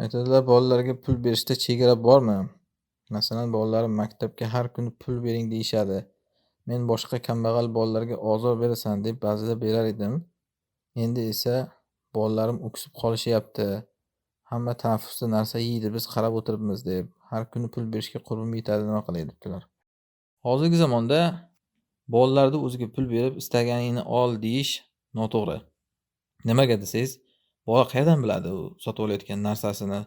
Aytadilar, bolalarga pul berishda chegara bormi? Masalan, bolalarim maktabga har kuni pul bering deyishadi. Men boshqa kambag'al bolalarga ozor berasan deb ba'zida berar edim. Endi esa bolalarim o'ksib qolishyapti. Hamma tanaffusda narsa yeydi, biz qarab o'tiribmiz deb. Har kuni pul berishga qurbim yetadi, nima qilay debdilar. Hozirgi zamonda bolalarni o'ziga pul berib, istaganingni ol deyish noto'g'ri. Nimaga desangiz, bola qayerdan biladi u sotib olayotgan narsasini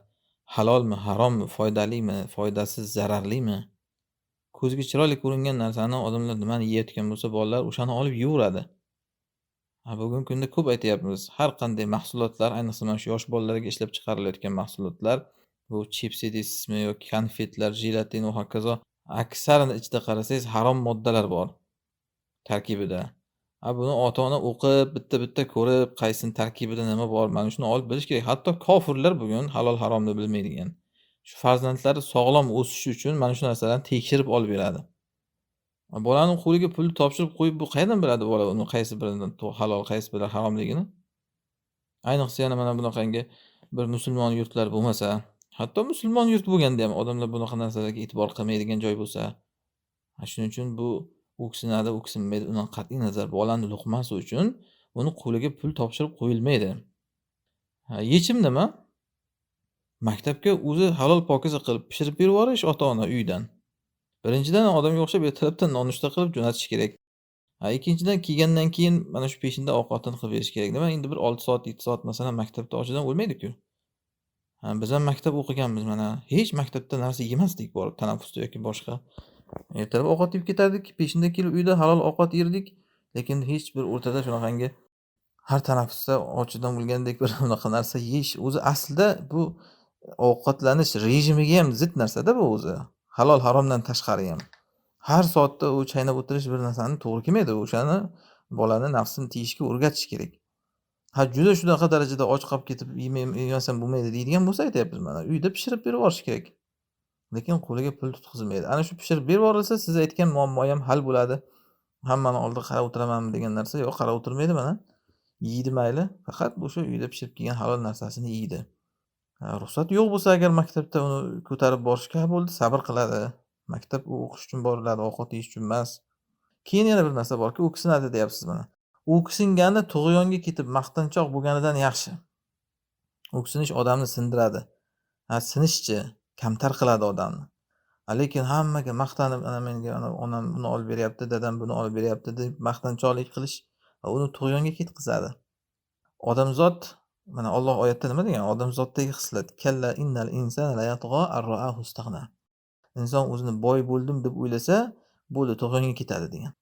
halolmi, harommi, foydalimi, foydasiz, zararlimi? Ko'zga chiroyli ko'ringan narsani odamlar nimani yeyotgan bo'lsa, bolalar o'shani olib yeyveradi. Bugungi kunda ko'p aytyapmiz. Har qanday mahsulotlar, ayniqsa mana shu yosh bolalarga ishlab chiqarilayotgan mahsulotlar, bu chipsi deysizmi yoki konfetlar, jelatin va hokazo, aksarini ichida qarasangiz harom moddalar bor tarkibida. Buni ota-ona o'qib, bitta-bitta ko'rib, qaysini tarkibida nima bor, mana shuni olib bilish kerak. Hatto kofirlar bugun halol haromni bilmaydigan. Shu farzandlari sog'lom o'sishi uchun mana shu narsalarni tekshirib olib beradi. Bolani qo'liga pulni topshirib qo'yib, bu qayerdan biladi bola uni qaysi biridan halol, qaysi biri haromligini? Ayniqsa yana mana bunaqangi bir musulmon yurtlar bo'lmasa, hatto musulmon yurt bo'lganda ham odamlar bunaqa narsalarga e'tibor qilmaydigan joy bo'lsa, shuning uchun bu o'ksinadi, o'ksinmaydi, undan qat'iy nazar bolani luqmasi uchun uni qo'liga pul topshirib qo'yilmaydi. Yechim nima? Maktabga o'zi halol pokiza qilib pishirib berib yuborish ota-ona uydan. Birinchidan odamga o'xshab ertalabdan nonushta qilib jo'natish kerak. Ikkinchidan kelgandan keyin mana shu peshinda ovqatini qilib berish kerak. Nima endi bir 6 soat, 7 soat masalan maktabda ochidan o'lmaydi-ku. Biz ham maktab o'qiganmiz mana. Hech maktabda narsa yemasdik borib tanaffusda yoki boshqa. Ertalab ovqat yeb ketardik, peshinda kelib uyda halol ovqat yerdik, lekin hech bir o'rtada shunaqangi har tanaffusda ochidan o'lgandek bir unaqa narsa yeyish o'zi aslida bu ovqatlanish rejimiga ham zid narsa-da bu o'zi. Halol haromdan tashqari ham. Har soatda u chaynab o'tirish bir narsani to'g'ri kelmaydi. O'shani bolani nafsini tiyishga o'rgatish kerak. Juda shunaqa darajada och qolib ketib yemasam bo'lmaydi deydigan bo'lsa aytyapmiz mana. Uyda pishirib berib yuborish kerak. Lekin qo'liga pul tutqizilmaydi. Ana shu pishirib berib yuborilsa, siz aytgan muammo ham hal bo'ladi. Hammani oldida qarab o'tiramanmi degan narsa yo'q, qarab o'tirmaydi mana. Yeydi mayli, faqat o'sha uyda pishirib kelgan halol narsasini yeydi. Ruxsat yo'q bo'lsa agar maktabda uni ko'tarib borishga bo'ldi, sabr qiladi. Maktab u o'qish uchun boriladi, ovqat yeyish uchun emas. Keyin yana bir narsa borki, o'ksinadi deyapsiz mana. O'ksingani tug'yonga ketib maqtanchoq bo'lganidan yaxshi. O'ksinish odamni sindiradi. Sinishchi, kamtar qiladi odamni. Lekin hammaga maqtanib, ana menga onam buni olib beryapti, dadam buni olib beryapti deb maqtanchoqlik qilish uni tug'yonga ketkazadi. Odamzod mana Alloh oyatda nima degan? Odamzoddagi xislat. Kalla innal insana la yatgha ar-ra'ahu istaghna. Inson o'zini boy bo'ldim deb o'ylasa, bo'ldi tug'yonga ketadi degan.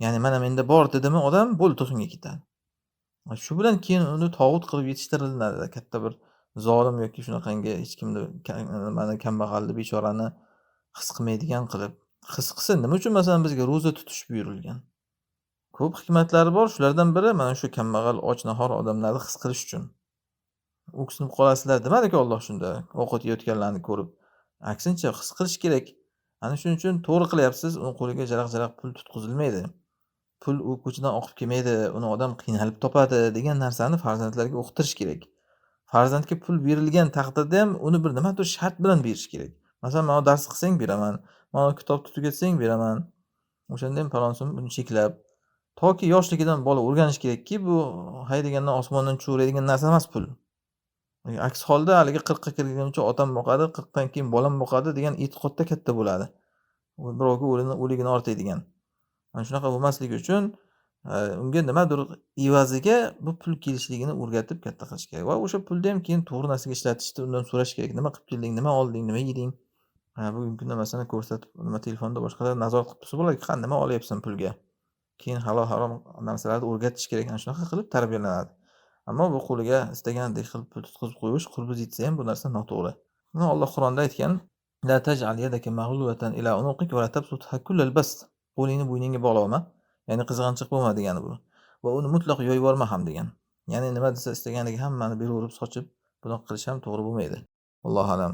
Ya'ni mana menda bor dedimi odam, bo'ldi tug'yonga ketadi. Shu bilan keyin uni tog'ut qilib yetishtiriladi. Katta bir zolim yoki shunaqangi hech kimni mana kambag'alni, bechorani his qilmaydigan qilib. His qilsa nima uchun masalan bizga roza tutish buyurilgan? Ko'p hikmatlari bor. Shulardan biri mana shu kambag'al, och-nahor odamlarni his qilish uchun. O'ksinib qolasizlar demadi-ku Alloh shunda, ovqat yeyotganlarni ko'rib. Aksincha his qilish kerak. Ana shuning uchun to'g'ri qilyapsiz, uni qo'liga jaraq-jaraq pul tutqizilmaydi. Pul u ko'chadan oqib kelmaydi, uni odam qiynalib topadi degan narsani farzandlarga o'qitish kerak. Farzandga pul berilgan taqdirda ham uni bir nimadir shart bilan berish kerak. Masalan, mana dars qilsang beraman, mana kitobni tugatsang beraman. O'shanda ham falonsin buni cheklab toki yoshligidan bola o'rganish kerakki, bu hay degandan osmondan tushaveradigan narsa emas pul. Aks holda haligi 40 ga kirguncha otam boqadi, 40 dan keyin bolam boqadi degan e'tiqodda katta bo'ladi. Birovga o'ligini ortaydigan. Mana shunaqa bo'lmasligi uchun unga nimadir evaziga bu pul kelishligini o'rgatib katta qilish kerak. Va o'sha pulni ham keyin to'g'ri narsaga ishlatishni undan so'rash kerak. Nima qilib kelding, nima olding, nima yeding? Bugungi kunda masalan ko'rsatib, nima telefonda boshqalar nazorat qilib tursa bo'ladi, qani nima olyapsan pulga? Keyin halol harom narsalarni o'rgatish kerak. Ana shunaqa qilib tarbiyalanadi. Ammo bu qo'liga istagandek qilib pul tutqizib qo'yish, qurbiz yetsa ham bu narsa noto'g'ri. Alloh Qur'onda aytgan: "La taj'al yadaka maghlulatan ila unuqik va la tabsutha kullal bast." Qo'lingni bo'yningga bog'lama. Ya'ni qizg'anchiq bo'lma degani bu. Va uni mutlaq yoyib yuborma ham degan. Ya'ni nima desa istaganiga hammani beraverib sochib, bunaqa qilish ham to'g'ri bo'lmaydi. Alloh alam.